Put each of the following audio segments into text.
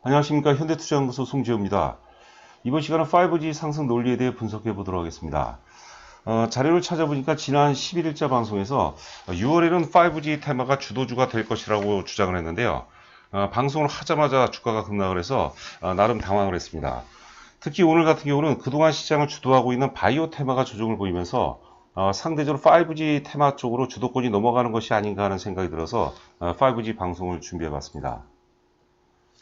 안녕하십니까. 현대투자연구소 송지호입니다. 이번 시간은 5G 상승 논리에 대해 분석해 보도록 하겠습니다. 자료를 찾아보니까 지난 11일자 방송에서 6월에는 5G 테마가 주도주가 될 것이라고 주장을 했는데요. 방송을 하자마자 주가가 급락을 해서 나름 당황을 했습니다. 특히 오늘 같은 경우는 그동안 시장을 주도하고 있는 바이오 테마가 조정을 보이면서 상대적으로 5G 테마 쪽으로 주도권이 넘어가는 것이 아닌가 하는 생각이 들어서 5G 방송을 준비해 봤습니다.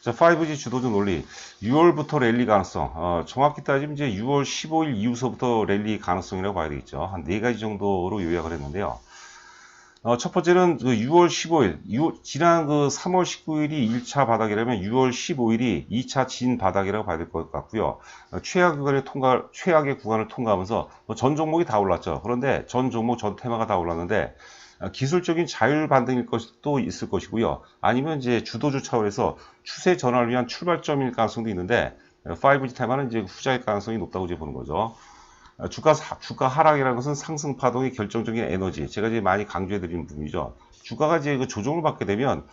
자, 5G 주도주 논리. 6월부터 랠리 가능성. 정확히 따지면 이제 6월 15일 이후서부터 랠리 가능성이라고 봐야 되겠죠. 한 4가지 정도로 요약을 했는데요. 첫 번째는 그 6월 15일, 지난 그 3월 19일이 1차 바닥이라면 6월 15일이 2차 진 바닥이라고 봐야 될 것 같고요. 최악의 구간을 통과하면서 전 종목이 다 올랐죠. 그런데 전 종목, 전 테마가 다 올랐는데 기술적인 자율 반등일 것도 있을 것이고요. 아니면 이제 주도주 차원에서 추세 전환을 위한 출발점일 가능성도 있는데 5G 테마는 이제 후자일 가능성이 높다고 이제 보는 거죠. 주가 하락이라는 것은 상승 파동의 결정적인 에너지. 제가 이제 많이 강조해 드리는 부분이죠. 주가가 이제 그 조정을 받게 되면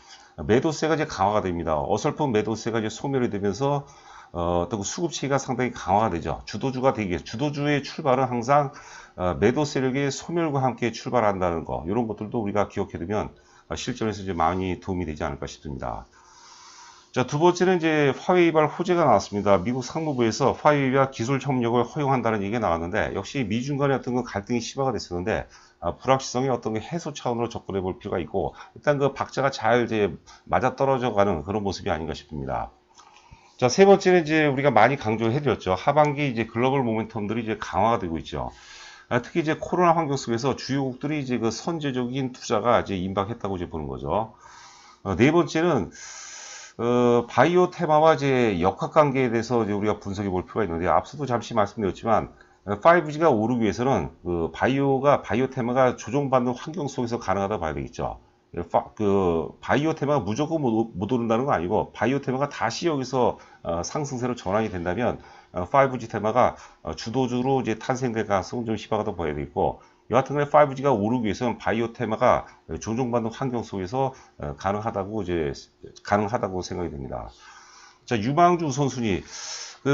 매도세가 이제 강화가 됩니다. 어설픈 매도세가 이제 소멸이 되면서 어떤 수급 체계가 상당히 강화가 되죠. 주도주의 출발은 항상 매도 세력의 소멸과 함께 출발한다는 거, 이런 것들도 우리가 기억해두면 실전에서 이제 많이 도움이 되지 않을까 싶습니다. 자, 두 번째는 이제 화웨이발 호재가 나왔습니다. 미국 상무부에서 화웨이와 기술 협력을 허용한다는 얘기가 나왔는데, 역시 미중 간의 어떤 그 갈등이 심화가 됐었는데, 불확실성의 어떤 그 해소 차원으로 접근해 볼 필요가 있고, 일단 그 박자가 잘 이제 맞아 떨어져 가는 그런 모습이 아닌가 싶습니다. 자, 세 번째는 이제 우리가 많이 강조해 드렸죠. 하반기 이제 글로벌 모멘텀들이 이제 강화가 되고 있죠. 특히 이제 코로나 환경 속에서 주요국들이 이제 그 선제적인 투자가 이제 임박했다고 이제 보는 거죠. 네 번째는 바이오 테마와 이제 역학관계에 대해서 이제 우리가 분석해 볼 필요가 있는데, 앞서도 잠시 말씀드렸지만 5G가 오르기 위해서는 그 바이오 테마가 조정받는 환경 속에서 가능하다 봐야 되겠죠. 바이오 테마가 무조건 못 오른다는 건 아니고, 바이오 테마가 다시 여기서 상승세로 전환이 된다면 5G 테마가 주도주로 이제 탄생될 가능성은 좀 희박하다고 봐야 되겠고, 여하튼간에 5G가 오르기 위해서는 바이오 테마가 조정받는 환경 속에서 가능하다고 생각이 됩니다. 자, 유망주 우선순위.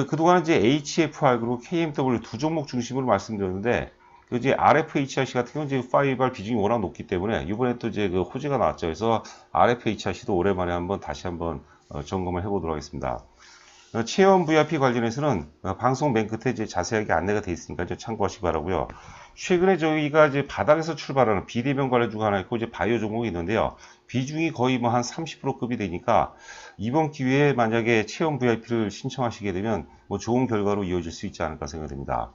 그동안 이제 HFR 그리고 KMW 두 종목 중심으로 말씀드렸는데, 이제 RFHRC 같은 경우는 이제 5발 비중이 워낙 높기 때문에 이번에 또 이제 그 호재가 나왔죠. 그래서 RFHRC도 오랜만에 다시 한번 점검을 해보도록 하겠습니다. 체험 VIP 관련해서는 방송 맨 끝에 이제 자세하게 안내가 되어 있으니까 이제 참고하시기 바라고요. 최근에 저희가 이제 바닥에서 출발하는 비대면 관련주가 하나 있고 이제 바이오 종목이 있는데요. 비중이 거의 뭐 한 30%급이 되니까 이번 기회에 만약에 체험 VIP를 신청하시게 되면 뭐 좋은 결과로 이어질 수 있지 않을까 생각됩니다.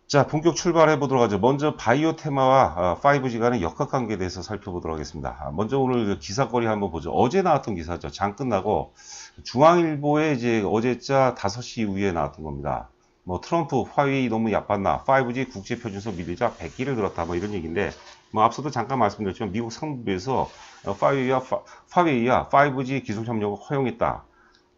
자, 본격 출발해 보도록 하죠. 먼저 바이오 테마와 5G 간의 역학관계에 대해서 살펴보도록 하겠습니다. 먼저 오늘 기사거리 한번 보죠. 어제 나왔던 기사죠. 장 끝나고 중앙일보에 이제 어제자 5시 이후에 나왔던 겁니다. 뭐 트럼프 화웨이 너무 야빴나, 5G 국제표준소 밀리자 100기를 들었다, 뭐 이런 얘기인데, 뭐 앞서도 잠깐 말씀드렸지만 미국 상무부에서 화웨이와 5G 기술 협력을 허용했다.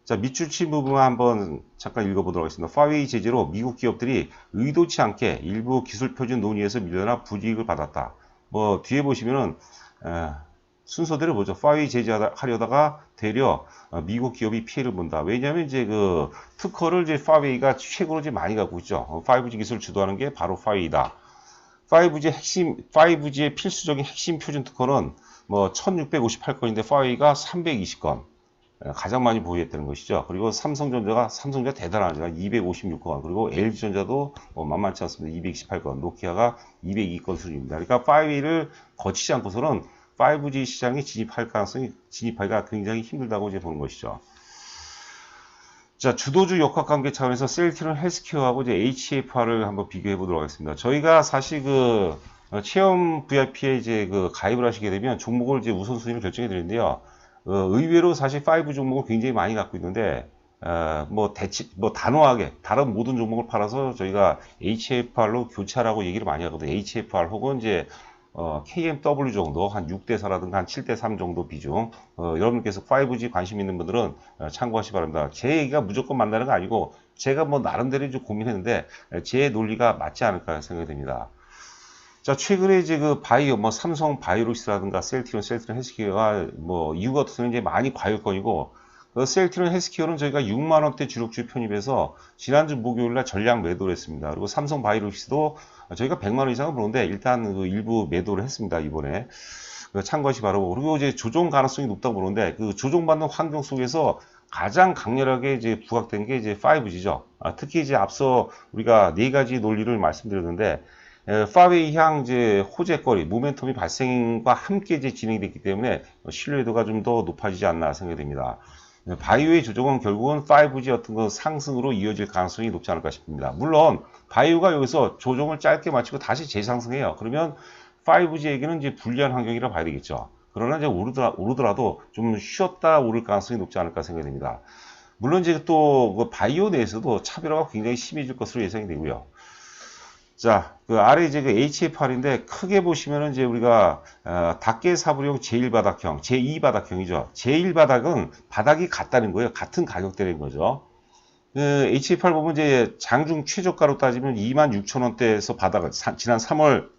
자, 밑줄 부분 한번 잠깐 읽어보도록 하겠습니다. 파웨이 제재로 미국 기업들이 의도치 않게 일부 기술 표준 논의에서 밀려나 불이익을 받았다. 뭐 뒤에 보시면은 순서대로 보죠. 파웨이 제재하려다가 되려 미국 기업이 피해를 본다. 왜냐하면 이제 그 특허를 이제 파웨이가 최고로 이제 많이 갖고 있죠. 5G 기술을 주도하는 게 바로 파웨이다. 5G의 필수적인 핵심 표준 특허는 뭐 1658건인데 파웨이가 320건. 가장 많이 보유했다는 것이죠. 그리고 삼성전자 대단하죠. 256건. 그리고 LG전자도 만만치 않습니다. 228건. 노키아가 202건 수준입니다. 그러니까 5G를 거치지 않고서는 5G 시장에 진입하기가 굉장히 힘들다고 이제 보는 것이죠. 자, 주도주 역학관계 차원에서 셀트리온 헬스케어하고 이제 HFR을 한번 비교해 보도록 하겠습니다. 저희가 사실 체험 VIP에 이제 가입을 하시게 되면 종목을 이제 우선순위를 결정해 드리는데요. 의외로 사실 5 종목을 굉장히 많이 갖고 있는데, 단호하게 다른 모든 종목을 팔아서 저희가 HFR로 교차라고 얘기를 많이 하거든요. HFR 혹은 이제 KMW 정도 한 6대4라든가 한 7대3 정도 비중. 여러분께서 5G 관심 있는 분들은 참고하시기 바랍니다. 제 얘기가 무조건 맞다는 거 아니고, 제가 뭐 나름대로 좀 고민했는데 제 논리가 맞지 않을까 생각이 됩니다. 자, 최근에 이제 바이오, 삼성 바이오로시스라든가 셀트리온 헬스케어가 이유가 없어서 이제 많이 과열권이고, 셀트리온 헬스케어는 저희가 6만원대 주력주 편입해서 지난주 목요일날 전량 매도를 했습니다. 그리고 삼성 바이오로직스도 저희가 100만원 이상을 보는데 일단 그 일부 매도를 했습니다. 이번에. 참고하시 바라고. 그리고 이제 조정 가능성이 높다고 보는데 그 조정받는 환경 속에서 가장 강렬하게 이제 부각된 게 이제 5G죠. 특히 이제 앞서 우리가 네 가지 논리를 말씀드렸는데, 파웨이 향 이제 호재거리, 모멘텀이 발생과 함께 이제 진행이 됐기 때문에 신뢰도가 좀 더 높아지지 않나 생각이 됩니다. 바이오의 조정은 결국은 5G 어떤 그 상승으로 이어질 가능성이 높지 않을까 싶습니다. 물론 바이오가 여기서 조정을 짧게 마치고 다시 재상승해요. 그러면 5G에게는 이제 불리한 환경이라 봐야 되겠죠. 그러나 이제 오르더라도 좀 쉬었다 오를 가능성이 높지 않을까 생각이 됩니다. 물론 이제 또 그 바이오 내에서도 차별화가 굉장히 심해질 것으로 예상이 되고요. 자, 그 아래 이제 그 HFR인데 크게 보시면은 이제 우리가 닭개 사부용 제1바닥형, 제2바닥형이죠. 제1바닥은 바닥이 같다는 거예요. 같은 가격대인 거죠. 그 HFR 보면 이제 장중 최저가로 따지면 26,000원대에서 바닥을 지난 3월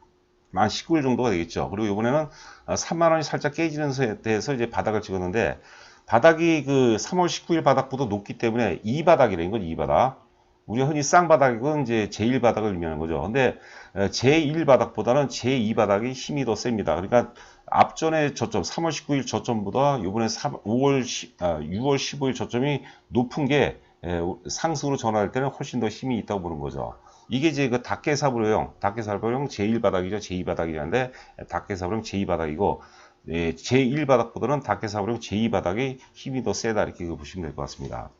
만 19일 정도가 되겠죠. 그리고 이번에는 3만 원이 살짝 깨지는 데에서 이제 바닥을 찍었는데 바닥이 그 3월 19일 바닥보다 높기 때문에 2바닥이라는 거죠. 2바닥. 우리가 흔히 쌍바닥은 이제 제1바닥을 의미하는 거죠. 근데 제1바닥보다는 제2바닥이 힘이 더 셉니다. 그러니까 앞전에 저점 3월 19일 저점보다 이번에 6월 15일 저점이 높은 게 상승으로 전환할 때는 훨씬 더 힘이 있다고 보는 거죠. 이게 이제 그 닭개사부용 제1바닥이죠. 제2바닥이라는데 닭개사부용 제2바닥이고 제1바닥보다는 닭개사부용 제2바닥이 힘이 더 세다 이렇게 보시면 될 것 같습니다.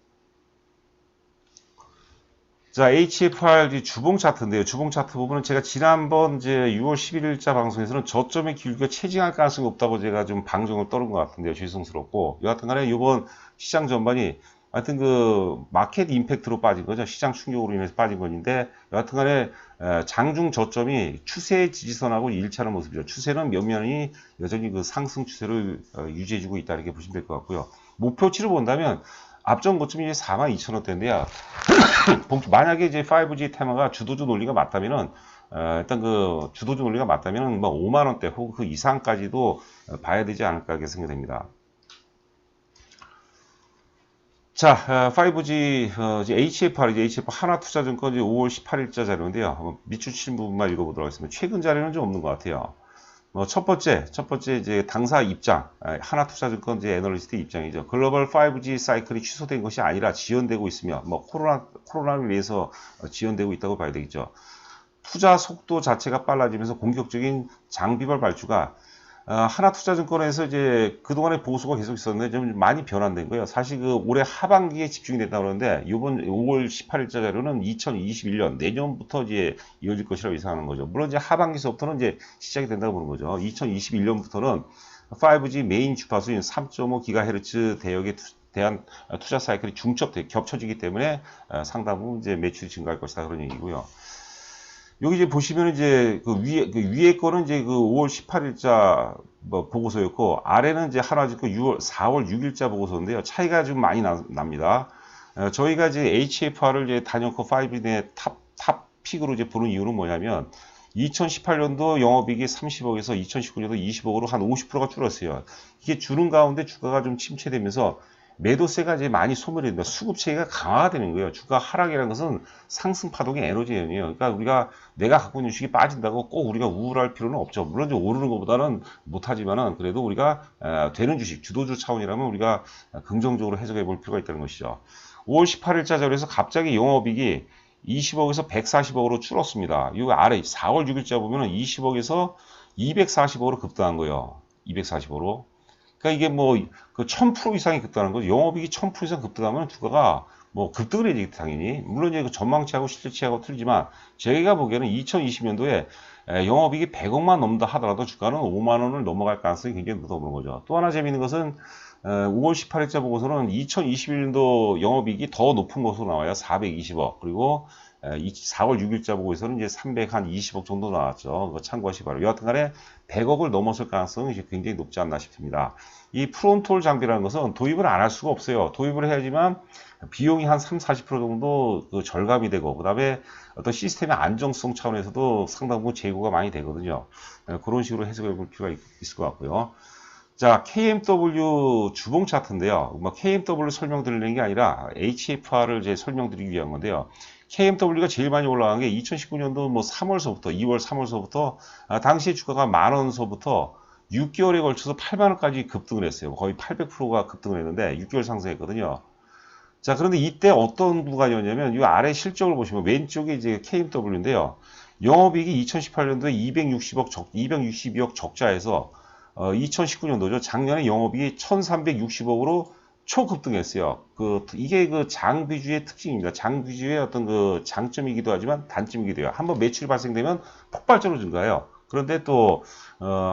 자, HFR 주봉 차트인데요. 주봉 차트 부분은 제가 지난번 이제 6월 11일자 방송에서는 저점의 기울기가 체증할 가능성이 없다고 제가 좀 방송을 떨은 것 같은데요. 죄송스럽고. 여하튼 간에 이번 시장 전반이 하여튼 그 마켓 임팩트로 빠진 거죠. 시장 충격으로 인해서 빠진 건데 여하튼 간에 장중 저점이 추세의 지지선하고 일치하는 모습이죠. 추세는 면면이 여전히 그 상승 추세를 유지해주고 있다 이렇게 보시면 될 것 같고요. 목표치를 본다면 앞전 고점이 42,000원대인데요. 만약에 이제 5G 테마가 주도주 논리가 맞다면은 일단 그 주도주 논리가 맞다면은 뭐 5만 원대 혹은 그 이상까지도 봐야 되지 않을까 이렇게 생각됩니다. 자, 5G HFR 하나투자증권 5월 18일자 자료인데요. 밑줄 친 부분만 읽어보도록 하겠습니다. 최근 자료는 좀 없는 것 같아요. 첫 번째 이제 당사 입장, 하나투자증권 애널리스트 입장이죠. 글로벌 5G 사이클이 취소된 것이 아니라 지연되고 있으며, 코로나를 위해서 지연되고 있다고 봐야 되겠죠. 투자 속도 자체가 빨라지면서 공격적인 장비별 발주가 하나투자증권에서 이제 그동안의 보수가 계속 있었는데 좀 많이 변환된 거예요. 사실 그 올해 하반기에 집중이 됐다고 그러는데 이번 5월 18일자 자료는 2021년 내년부터 이제 이어질 것이라고 예상하는 거죠. 물론 이제 하반기서부터는 이제 시작이 된다고 보는 거죠. 2021년부터는 5G 메인 주파수인 3.5GHz 대역에 대한 투자 사이클이 겹쳐지기 때문에 상당 부분 이제 매출이 증가할 것이다 그런 얘기고요. 여기 이제 보시면 이제 그 위에 거는 이제 그 5월 18일자 보고서였고 아래는 이제 하나증권 4월 6일자 보고서인데요. 차이가 좀 많이 납니다. 저희가 이제 HFR을 이제 단연코 5G의 탑픽으로 이제 보는 이유는 뭐냐면 2018년도 영업이익이 30억에서 2019년도 20억으로 한 50%가 줄었어요. 이게 주는 가운데 주가가 좀 침체되면서 매도세가 이제 많이 소멸이 된다. 수급 체계가 강화가 되는 거예요. 주가 하락이라는 것은 상승 파동의 에너지예요. 그러니까 내가 갖고 있는 주식이 빠진다고 꼭 우리가 우울할 필요는 없죠. 물론 이제 오르는 것보다는 못하지만은 그래도 우리가 되는 주식, 주도주 차원이라면 우리가 긍정적으로 해석해 볼 필요가 있다는 것이죠. 5월 18일자 자료에서 갑자기 영업이익이 20억에서 140억으로 줄었습니다. 이 아래 4월 6일자 보면은 20억에서 240억으로 급등한 거예요. 240억으로. 그러니까 이게 뭐 그 1000% 이상이 급등하는 거죠. 영업이익이 1000% 이상 급등하면 주가가 뭐 급등을 해야 되겠다 당연히. 물론 이제 그 전망치하고 실제치하고 틀리지만 제가 보기에는 2020년도에 영업이익이 100억만 넘는다 하더라도 주가는 5만 원을 넘어갈 가능성이 굉장히 높다고 보는 거죠. 또 하나 재미있는 것은 5월 18일자 보고서는 2021년도 영업이익이 더 높은 것으로 나와요. 420억. 그리고 4월 6일자 보고서는 이제 320억 정도 나왔죠. 그거 참고하시 바라요. 여하튼 간에 100억을 넘어설 가능성이 굉장히 높지 않나 싶습니다. 이 프론톨 장비라는 것은 도입을 안 할 수가 없어요. 도입을 해야지만 비용이 한 30-40% 정도 그 절감이 되고, 그 다음에 어떤 시스템의 안정성 차원에서도 상당 부분 제고가 많이 되거든요. 그런 식으로 해석해 볼 필요가 있을 것 같고요. 자, KMW 주봉 차트인데요. 뭐 KMW 설명드리는 게 아니라 HFR을 이제 설명드리기 위한 건데요. KMW가 제일 많이 올라간 게 2019년도 뭐 3월서부터 2월 3월서부터 당시 주가가 10,000원서부터 6개월에 걸쳐서 8만원까지 급등을 했어요. 거의 800%가 급등을 했는데 6개월 상승했거든요. 자, 그런데 이때 어떤 구간이었냐면 이 아래 실적을 보시면 왼쪽에 이제 KMW인데요. 영업이익이 2018년도에 262억 적자에서 2019년도죠. 작년에 영업이익이 1360억으로 초급등했어요. 이게 그 장비주의 특징입니다. 장비주의 어떤 그 장점이기도 하지만 단점이기도 해요. 한번 매출이 발생되면 폭발적으로 증가해요. 그런데 또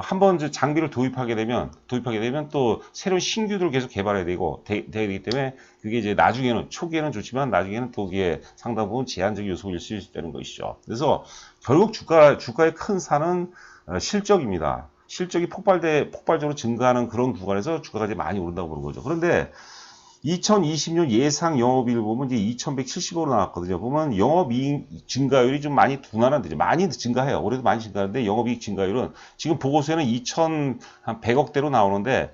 한번 장비를 도입하게 되면 또 새로운 신규들을 계속 개발해야 되기 때문에 그게 이제 나중에는 초기에는 좋지만 나중에는 또 그게 상당 부분 제한적인 요소일 수 있다는 것이죠. 그래서 결국 주가의 큰 산은 실적입니다. 실적이 폭발적으로 증가하는 그런 구간에서 주가가 이제 많이 오른다고 보는 거죠. 그런데 2020년 예상 영업이익을 보면 이제 2170억으로 나왔거든요. 보면 영업이익 증가율이 좀 많이 둔화는데 많이 증가해요. 올해도 많이 증가하는데 영업이익 증가율은 지금 보고서에는 2100억대로 나오는데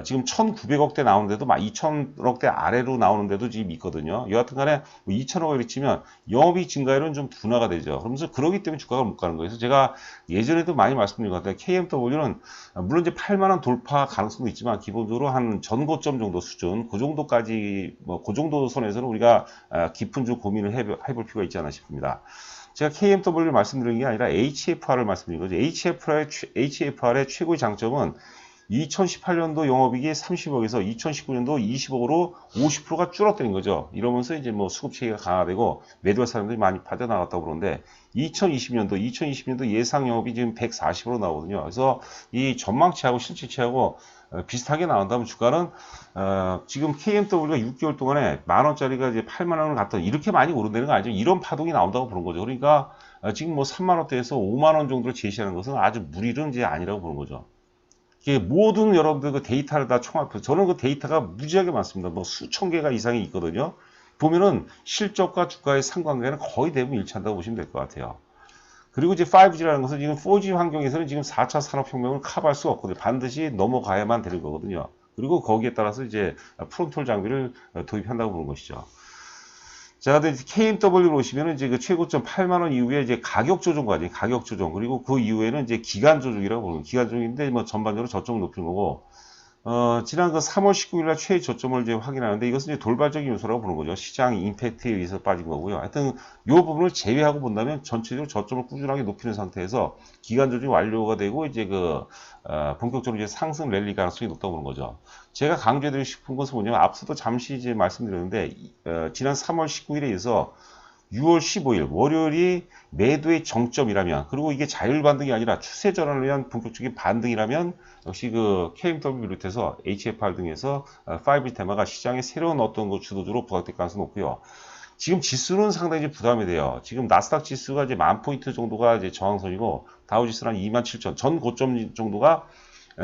지금 1900억대 나오는데도 막 2000억대 아래로 나오는데도 지금 있거든요. 여하튼 간에 2000억을 치면 영업이익 증가율은 좀 둔화가 되죠. 그러면서 그러기 때문에 주가가 못 가는 거예요. 그래서 제가 예전에도 많이 말씀드린 것 같아요. KMW는 물론 이제 8만원 돌파 가능성도 있지만 기본적으로 한 전고점 정도 수준, 그 정도까지 그 정도 선에서는 우리가 깊은 좀 고민을 해볼 필요가 있지 않나 싶습니다. 제가 KMW를 말씀드리는 게 아니라 HFR을 말씀드린 거죠. HFR의 최고의 장점은 2018년도 영업이익이 30억에서 2019년도 20억으로 50%가 줄었다는 거죠. 이러면서 이제 뭐 수급 체계가 강화되고 매도할 사람들이 많이 빠져나갔다고 그러는데 2020년도 예상 영업이 지금 140으로 나오거든요. 그래서 이 전망치하고 실질치하고 비슷하게 나온다면 주가는 지금 KMW가 6개월 동안에 만원짜리가 이제 8만원을 갔다 이렇게 많이 오른다는 건 아니죠. 이런 파동이 나온다고 보는 거죠. 그러니까 지금 뭐 3만원대에서 5만원 정도를 제시하는 것은 아주 무리는 이제 아니라고 보는 거죠. 이게 모든 여러분들 그 데이터를 다 총합해서 저는 그 데이터가 무지하게 많습니다. 뭐 수천 개가 이상이 있거든요. 보면은 실적과 주가의 상관관계는 거의 대부분 일치한다고 보시면 될 것 같아요. 그리고 이제 5G라는 것은 지금 4G 환경에서는 지금 4차 산업혁명을 커버할 수가 없거든요. 반드시 넘어가야만 되는 거거든요. 그리고 거기에 따라서 이제 프론톨 장비를 도입한다고 보는 것이죠. 자, 근데 KMW를 보시면은 이제 그 최고점 8만원 이후에 이제 가격 조정까지, 가격 조정, 그리고 그 이후에는 이제 기간 조정이라고 보는, 기간 조정인데 뭐 전반적으로 저점을 높이는 거고, 지난 그 3월 19일날 최애 저점을 이제 확인하는데 이것은 이제 돌발적인 요소라고 보는 거죠. 시장 임팩트에 의해서 빠진 거고요. 하여튼 이 부분을 제외하고 본다면 전체적으로 저점을 꾸준하게 높이는 상태에서 기간 조정이 완료가 되고 이제 본격적으로 이제 상승 랠리 가능성이 높다고 보는 거죠. 제가 강조해드리고 싶은 것은 뭐냐면 앞서도 잠시 이제 말씀드렸는데 지난 3월 19일에 의해서 6월 15일 월요일이 매도의 정점이라면 그리고 이게 자율 반등이 아니라 추세 전환을 위한 본격적인 반등이라면 역시 그 KMW 비롯해서 HFR 등에서 5G 테마가 시장의 새로운 어떤 그 주도주로 부각될 가능성이 높고요. 지금 지수는 상당히 부담이 돼요. 지금 나스닥 지수가 이제 10,000포인트 정도가 이제 저항선이고 다우지수는 한 27,000 전 고점 정도가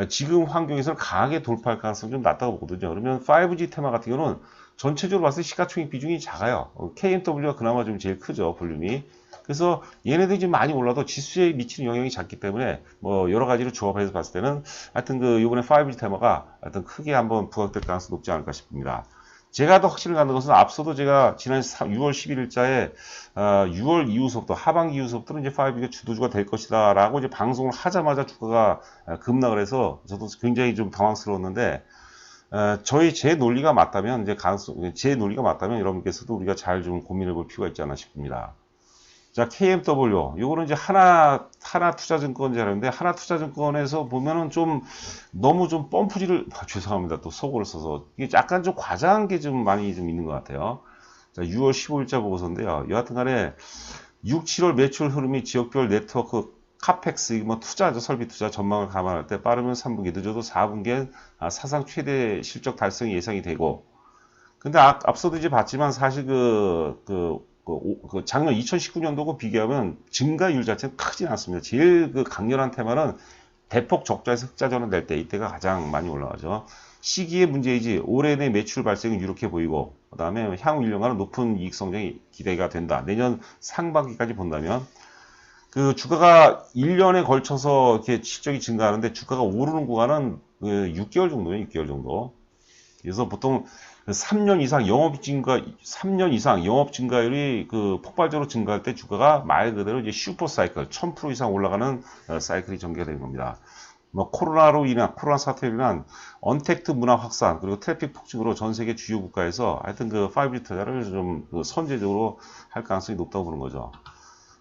지금 환경에서는 강하게 돌파할 가능성이 좀 낮다고 보거든요. 그러면 5G 테마 같은 경우는 전체적으로 봤을 때 시가총액 비중이 작아요. KMW가 그나마 좀 제일 크죠, 볼륨이. 그래서 얘네들이 좀 많이 올라도 지수에 미치는 영향이 작기 때문에 뭐 여러 가지로 조합해서 봤을 때는 하여튼 이번에 5G 테마가 하여튼 크게 한번 부각될 가능성이 높지 않을까 싶습니다. 제가 더 확신을 갖는 것은 앞서도 제가 지난 6월 11일자에 6월 이후서부터 하반기 이후서부터는 이제 5G가 주도주가 될 것이다 라고 이제 방송을 하자마자 주가가 급락을 해서 저도 굉장히 좀 당황스러웠는데 제 논리가 맞다면 제 논리가 맞다면 여러분께서도 우리가 잘 좀 고민해 볼 필요가 있지 않나 싶습니다. 자, KMW. 요거는 이제 하나 투자증권이라는데, 하나 투자증권에서 보면은 너무 좀 펌프질을, 죄송합니다. 또 속어를 써서. 이게 약간 좀 과장한 게 좀 많이 좀 있는 것 같아요. 자, 6월 15일자 보고서인데요. 여하튼 간에 6, 7월 매출 흐름이 지역별 네트워크 카펙스, 뭐 투자죠. 설비 투자 전망을 감안할 때 빠르면 3분기, 늦어도 4분기엔 사상 최대 실적 달성이 예상이 되고, 근데 앞서도 이제 봤지만 사실 작년 2019년도고 비교하면 증가율 자체는 크진 않습니다. 제일 강렬한 테마는 대폭 적자에서 흑자 전환될 때 이때가 가장 많이 올라가죠. 시기의 문제이지 올해 내 매출 발생은 유력해 보이고 그 다음에 향후 1년간은 높은 이익 성장이 기대가 된다. 내년 상반기까지 본다면 그 주가가 1년에 걸쳐서 이렇게 실적이 증가하는데 주가가 오르는 구간은 그 6개월 정도예요, 6개월 정도. 그래서 보통 3년 이상 영업 증가, 3년 이상 영업 증가율이 그 폭발적으로 증가할 때 주가가 말 그대로 이제 슈퍼 사이클, 1000% 이상 올라가는 사이클이 전개가 되는 겁니다. 뭐 코로나 사태로 인한 언택트 문화 확산 그리고 트래픽 폭증으로 전 세계 주요 국가에서 하여튼 그 5G 투자를 좀 선제적으로 할 가능성이 높다고 보는 거죠.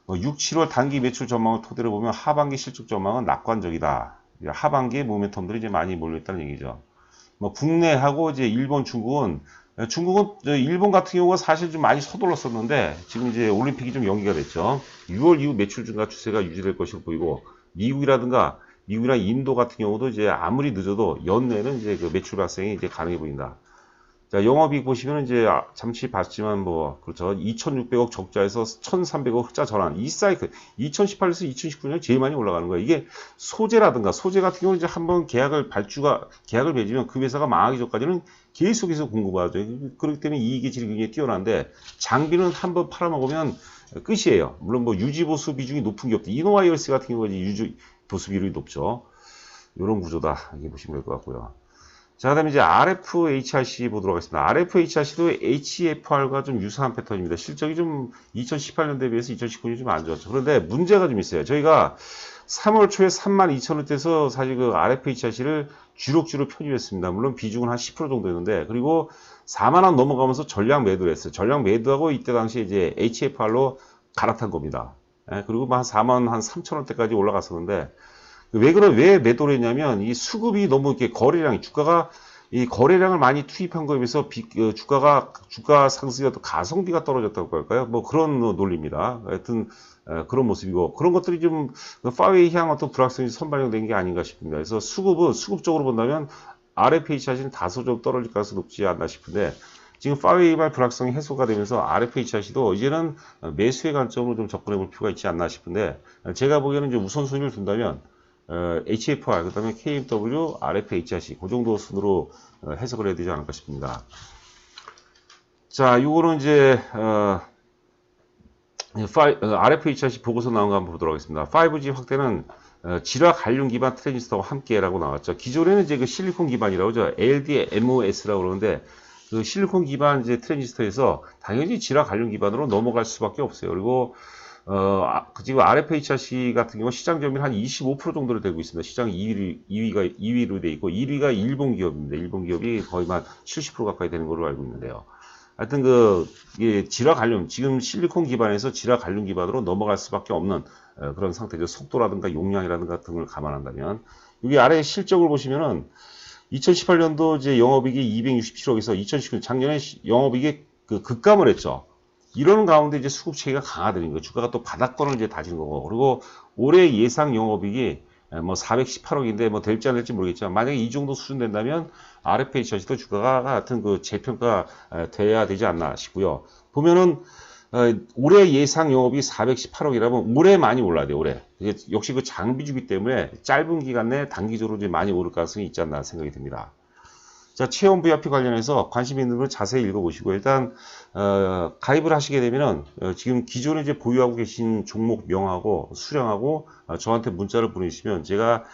6, 7월 단기 매출 전망을 토대로 보면 하반기 실적 전망은 낙관적이다. 하반기에 모멘텀들이 이제 많이 몰려있다는 얘기죠. 뭐 국내하고 이제 일본, 중국은 일본 같은 경우가 사실 좀 많이 서둘렀었는데 지금 이제 올림픽이 좀 연기가 됐죠. 6월 이후 매출 증가 추세가 유지될 것으로 보이고 미국이나 인도 같은 경우도 이제 아무리 늦어도 연내는 이제 그 매출 발생이 이제 가능해 보인다. 자, 영업이익 보시면 이제 잠시 봤지만 뭐 그렇죠. 2,600억 적자에서 1,300억 흑자 전환. 이 사이클 2018에서 2019년에 제일 많이 올라가는 거예요. 이게 소재 같은 경우는 이제 한번 계약을 맺으면 그 회사가 망하기 전까지는 계속해서 공급하죠. 그렇기 때문에 이익의 질이 굉장히 뛰어난데 장비는 한번 팔아먹으면 끝이에요. 물론 뭐 유지 보수 비중이 높은 기업들, 이노와이어스 같은 경우는 유지 보수 비율이 높죠. 이런 구조다. 이렇게 보시면 될 것 같고요. 자, 그 다음에 이제 RFHRC 보도록 하겠습니다. RFHRC도 HFR과 좀 유사한 패턴입니다. 실적이 좀 2018년 대비해서 2019년이 좀 안 좋았죠. 그런데 문제가 좀 있어요. 저희가 3월 초에 32,000원대에서 사실 그 RFHRC를 주력주로 편입했습니다. 물론 비중은 한 10% 정도였는데, 그리고 4만원 넘어가면서 전량 매도를 했어요. 전량 매도하고 이때 당시에 이제 HFR로 갈아탄 겁니다. 예, 그리고 한 4만 한 3,000원대까지 올라갔었는데, 왜 매도를 했냐면, 이 수급이 너무 이렇게 주가가 이 거래량을 많이 투입한 거에 비해서 주가 상승이 또 가성비가 떨어졌다고 할까요? 뭐 그런 논리입니다. 하여튼, 그런 모습이고, 그런 것들이 좀, 파웨이 향 어떤 불확성이 선반영된 게 아닌가 싶습니다. 그래서 수급적으로 본다면, RFHRC는 다소 좀 떨어질 가능성이 높지 않나 싶은데, 지금 파웨이발 불확성이 해소가 되면서 RFHRC도 이제는 매수의 관점으로 좀 접근해 볼 필요가 있지 않나 싶은데, 제가 보기에는 이제 우선순위를 둔다면, HFR, 그 다음에 KMW, RFHRC, 그 정도 순으로 해석을 해야 되지 않을까 싶습니다. 자, 요거는 이제, RFHRC 보고서 나온 거 한번 보도록 하겠습니다. 5G 확대는 질화 갈륨 기반 트랜지스터와 함께라고 나왔죠. 기존에는 이제 그 실리콘 기반이라고 하죠. LDMOS라고 그러는데, 그 실리콘 기반 이제 트랜지스터에서 당연히 질화 갈륨 기반으로 넘어갈 수밖에 없어요. 그리고 지금 RFHRC 같은 경우 시장 점유율 한 25% 정도로 되고 있습니다. 시장 2위로 돼 있고 1위가 일본 기업입니다. 일본 기업이 거의 한 70% 가까이 되는 걸로 알고 있는데요. 하여튼 질화 갈륨, 지금 실리콘 기반에서 질화 갈륨 기반으로 넘어갈 수밖에 없는 그런 상태죠. 속도라든가 용량이라든가 등을 감안한다면. 여기 아래 실적을 보시면은 2018년도 이제 영업이익이 267억에서 2019년 작년에 영업이익이 급감을 했죠. 이런 가운데 이제 수급 체계가 강화되는 거예요. 주가가 또 바닥권을 이제 다지는 거고. 그리고 올해 예상 영업이익이 뭐 418억인데 뭐 될지 안 될지 모르겠지만 만약에 이 정도 수준 된다면 RFHRC도 주가가 같은 그 재평가 돼야 되지 않나 싶고요. 보면은 올해 예상 영업이 418억이라면 올해 많이 올라야 돼요. 올해. 이게 역시 그 장비주기 때문에 짧은 기간 내에 단기적으로 이제 많이 오를 가능성이 있지 않나 생각이 듭니다. 자, 체험 VIP 관련해서 관심 있는 분은 자세히 읽어보시고 일단 가입을 하시게 되면은 지금 기존에 이제 보유하고 계신 종목 명하고 수량하고 저한테 문자를 보내주시면 제가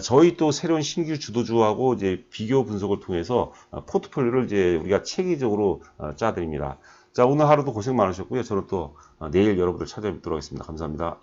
저희 또 새로운 신규 주도주하고 이제 비교 분석을 통해서 포트폴리오를 이제 우리가 체계적으로 짜드립니다. 자, 오늘 하루도 고생 많으셨고요. 저는 또 내일 여러분들 찾아뵙도록 하겠습니다. 감사합니다.